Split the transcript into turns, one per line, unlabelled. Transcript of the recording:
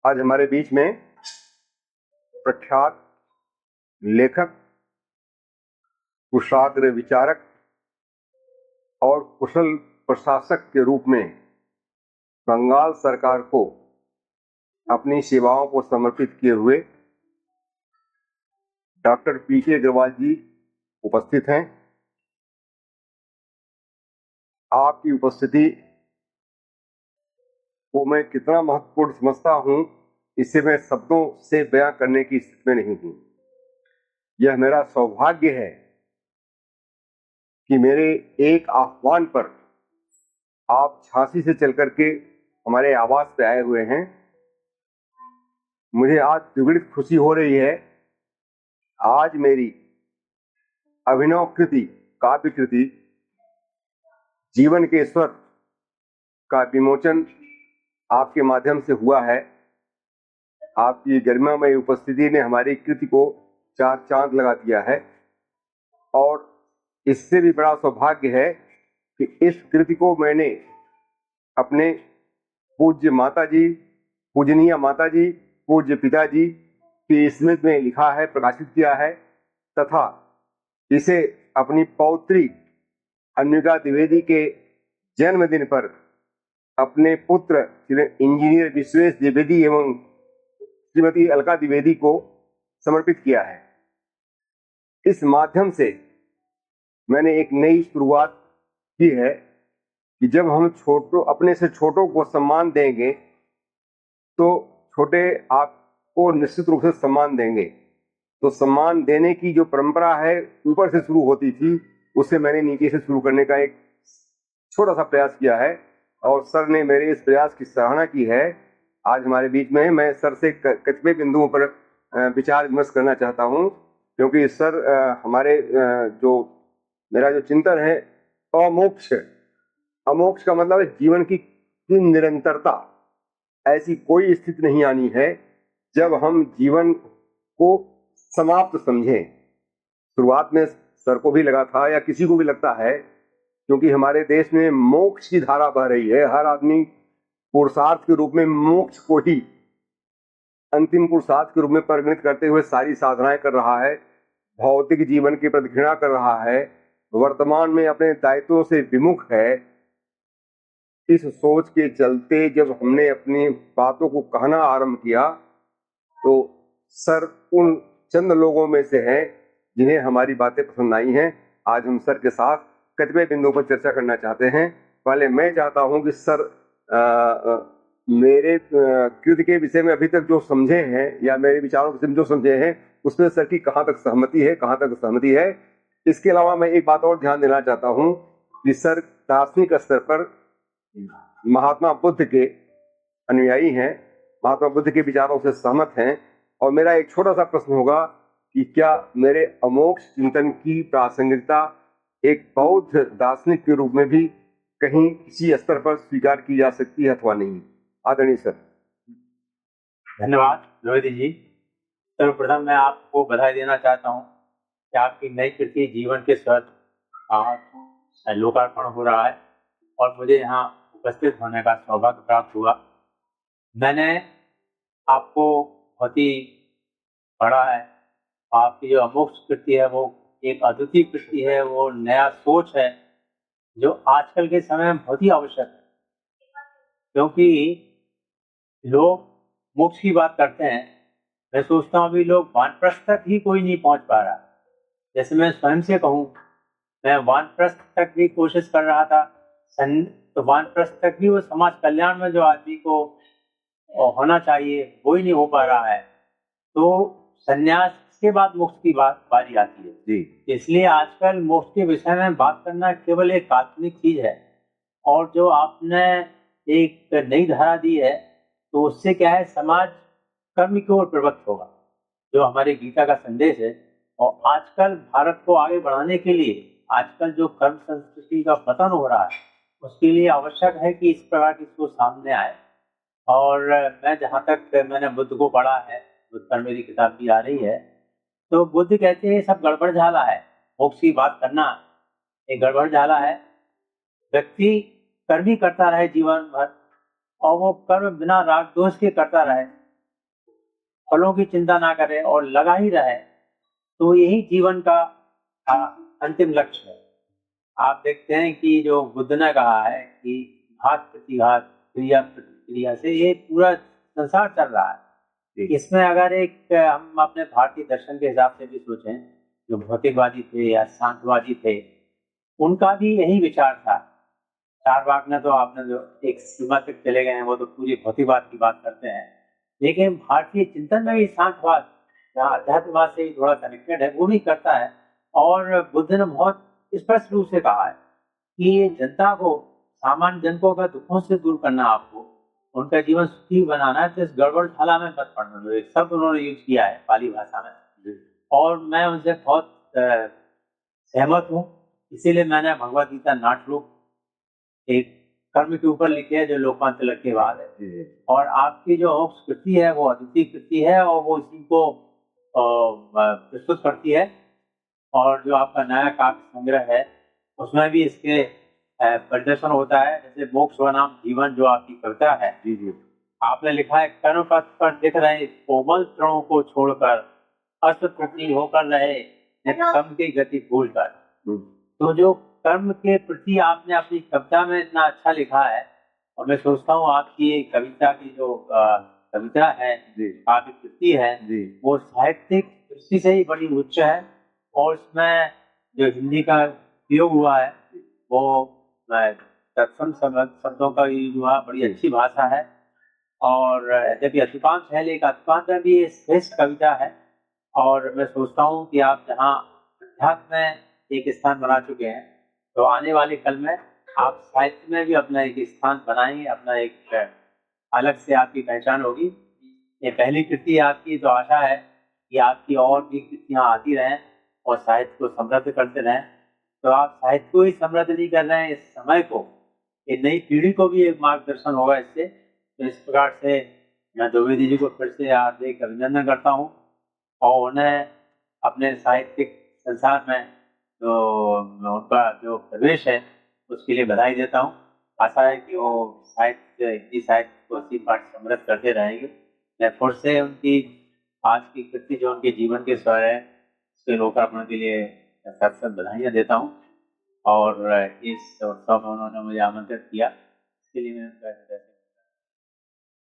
आज हमारे बीच में प्रख्यात लेखक, कुशाग्र विचारक और कुशल प्रशासक के रूप में बंगाल सरकार को अपनी सेवाओं को समर्पित किए हुए डॉक्टर पी.के. अग्रवाल जी उपस्थित हैं। आपकी उपस्थिति को मैं कितना महत्वपूर्ण समझता हूं, इसे मैं शब्दों से बयां करने की स्थिति में नहीं हूं। यह मेरा सौभाग्य है कि मेरे एक आह्वान पर आप झांसी से चल करके हमारे आवास पे आए हुए हैं। मुझे आज द्विगुणित खुशी हो रही है। आज मेरी अभिनव कृति, काव्य कृति जीवन के स्वर का विमोचन आपके माध्यम से हुआ है। आपकी गरिमामय उपस्थिति ने हमारी कृति को चार चांद लगा दिया है और इससे भी बड़ा सौभाग्य है कि इस कृति को मैंने अपने पूज्य माताजी, पूजनीय माताजी, पूज्य पिताजी की स्मृति में लिखा है, प्रकाशित किया है तथा इसे अपनी पौत्री अन्विका द्विवेदी के जन्मदिन पर अपने पुत्र इंजीनियर विश्वेश द्विवेदी एवं श्रीमती अलका द्विवेदी को समर्पित किया है। इस माध्यम से मैंने एक नई शुरुआत की है कि जब हम अपने से छोटों को सम्मान देंगे तो छोटे आपको निश्चित रूप से सम्मान देंगे। तो सम्मान देने की जो परंपरा है ऊपर से शुरू होती थी, उसे मैंने नीचे से शुरू करने का एक छोटा सा प्रयास किया है और सर ने मेरे इस प्रयास की सराहना की है। आज हमारे बीच में मैं सर से कतिपय बिंदुओं पर विचार विमर्श करना चाहता हूं, क्योंकि सर हमारे जो मेरा जो चिंतन है अमोक्ष, अमोक्ष का मतलब है जीवन की निरंतरता। ऐसी कोई स्थिति नहीं आनी है जब हम जीवन को समाप्त समझें। शुरुआत में सर को भी लगा था या किसी को भी लगता है, क्योंकि हमारे देश में मोक्ष की धारा बह रही है। हर आदमी पुरुषार्थ के रूप में मोक्ष को ही अंतिम पुरुषार्थ के रूप में परिगणित करते हुए सारी साधनाएं कर रहा है, भौतिक जीवन की प्रतिघृणा कर रहा है, वर्तमान में अपने दायित्वों से विमुख है। इस सोच के चलते जब हमने अपनी बातों को कहना आरंभ किया तो सर उन चंद लोगों में से हैं जिन्हें हमारी बातें पसंद आई हैं। आज हम सर के साथ कतिपय बिंदुओं पर चर्चा करना चाहते हैं। पहले मैं चाहता हूं कि सर मेरे कृति के विषय में अभी तक जो समझे हैं या मेरे विचारों के विषय में जो समझे हैं उसमें सर की कहाँ तक सहमति है, कहाँ तक सहमति है। इसके अलावा मैं एक बात और ध्यान देना चाहता हूं कि सर दार्शनिक स्तर पर महात्मा बुद्ध के अनुयायी हैं, महात्मा बुद्ध के विचारों से सहमत हैं और मेरा एक छोटा सा प्रश्न होगा कि क्या मेरे अमोक्ष चिंतन की प्रासंगिकता एक बौद्ध दार्शनिक के रूप में भी कहीं किसी स्तर पर स्वीकार की जा सकती है अथवा नहीं। आदरणीय सर।
धन्यवाद द्विवेदी जी। सर्वप्रथम मैं आपको बधाई देना चाहता हूं कि आपकी नई कृति जीवन के स्वर आज लोकार्पण हो रहा है और मुझे यहाँ उपस्थित होने का सौभाग्य प्राप्त हुआ। मैंने आपको बहुत ही पढ़ा है। आपकी जो अमोक्ष कृति है वो एक अद्वितीय कृति है, वो नया सोच है जो आजकल के समय में बहुत ही आवश्यक है, क्योंकि लोग मोक्ष की बात करते हैं। मैं सोचता हूँ अभी लोग वानप्रस्थ तक ही कोई नहीं पहुंच पा रहा। जैसे मैं स्वयं से कहूँ, मैं वानप्रस्थ तक भी कोशिश कर रहा था, तो वानप्रस्थ तक भी वो समाज कल्याण में जो आदमी को होना चाहिए वो ही नहीं हो पा रहा है। तो संन्यास के बाद मोक्ष की बारी आती है
जी।
इसलिए आजकल मोक्ष के विषय में बात करना केवल एक काल्पनिक चीज है और जो आपने एक नई धारा दी है तो उससे क्या है, समाज कर्म की ओर प्रवृत्त होगा, जो हमारे गीता का संदेश है। और आजकल भारत को आगे बढ़ाने के लिए आजकल जो कर्म संस्कृति का पतन हो रहा है उसके लिए आवश्यक है कि इस प्रकार की सोच सामने आए। और मैं जहाँ तक मैंने बुद्ध को पढ़ा है, बुद्ध पर मेरी किताब भी आ रही है, तो बुद्ध कहते हैं सब गड़बड़ झाला है। मोक्ष की बात करना एक गड़बड़ झाला है। व्यक्ति कर्म ही करता रहे जीवन भर और वो कर्म बिना राग दोष के करता रहे फलों की चिंता ना करे और लगा ही रहे, तो यही जीवन का अंतिम लक्ष्य है। आप देखते हैं कि जो बुद्ध ने कहा है कि घात प्रतिघात, क्रिया प्रतिक्रिया से ये पूरा संसार चल रहा है।
जी।
इसमें अगर एक हम अपने भारतीय दर्शन के हिसाब से भी सोचें, जो भौतिकवादी थे या शांतवादी थे, उनका भी यही विचार था। चारवाक ने तो आपने जो एक सीमा तक चले गए हैं, वो तो पूरी भौतिकवाद की बात करते हैं, लेकिन भारतीय चिंतन में भी शांतवाद या अध्यात्मवाद से भी थोड़ा कनेक्टेड है, वो भी करता है। और बुद्ध ने बहुत स्पष्ट रूप से कहा है कि ये जनता को, सामान्य जन को अगर दुखों से दूर करना, आपको उनका जीवन सुखी बनाना है, तो इस गड़बड़ थाला में मत पड़ने दो। एक शब्द उन्होंने यूज किया है पाली भाषा में, और मैं उनसे बहुत सहमत हूँ। इसीलिए मैंने भगवद गीता नाटरूप एक कर्म के ऊपर लिखी है, जो लोकपाल तिलक के बाद है। और आपकी जो मोक्ष कृति है वो अद्वितीय कृति है, और वो इसी को प्रस्तुत करती है। और जो आपका नया काव्य संग्रह है, उसमें भी इसके प्रदर्शन होता है। जैसे मोक्ष बनाम जीवन, जो आपकी कविता है,
जी जी,
आपने लिखा है, कर्म पथ पर दिख रहे कोमल तृणों को छोड़कर, अस्त प्रति होकर रहे कर्म की गति भूलकर। तो जो कर्म के प्रति आपने अपनी कविता में इतना अच्छा लिखा है, और मैं सोचता हूँ आपकी ये कविता की जो कविता है, काव्य कृति है, वो साहित्यिक दृष्टि से ही बड़ी उच्च है। और इसमें जो हिंदी का उपयोग हुआ है, वो तत्सम शब्दों का यूज हुआ, बड़ी अच्छी भाषा है। और यद्यपि अधिकांश है, लेकिन अधिकांश में भी ये श्रेष्ठ कविता है। और मैं सोचता हूँ कि आप जहाँ अध्यात्म में एक स्थान बना चुके हैं, तो आने वाले कल में आप साहित्य में भी अपना एक स्थान बनाएंगे, अपना एक अलग से आपकी पहचान होगी। ये पहली कृति है आपकी, तो आशा है कि आपकी और भी कृतियाँ आती रहें और साहित्य को समृद्ध करते रहें। तो आप साहित्य को ही समृद्ध नहीं कर रहे हैं, इस समय को, ये नई पीढ़ी को भी एक मार्गदर्शन होगा इससे। तो इस प्रकार से मैं द्विवेदी जी को फिर से हार्दिक अभिनंदन करता हूँ, और उन्हें अपने साहित्यिक संसार में जो उनका जो प्रवेश है, उसके लिए बधाई देता हूँ। आशा है कि वो साहित्य, हिंदी साहित्य को इसी पाठ समृद्ध करते रहेंगे। मैं फिर से उनकी आज की कृति, जो उनके जीवन के स्वर है, उसके लोकार्पण के लिए सत बधाइयाँ देता हूँ। और इस उत्सव में उन्होंने मुझे आमंत्रित किया, इसके लिए मैं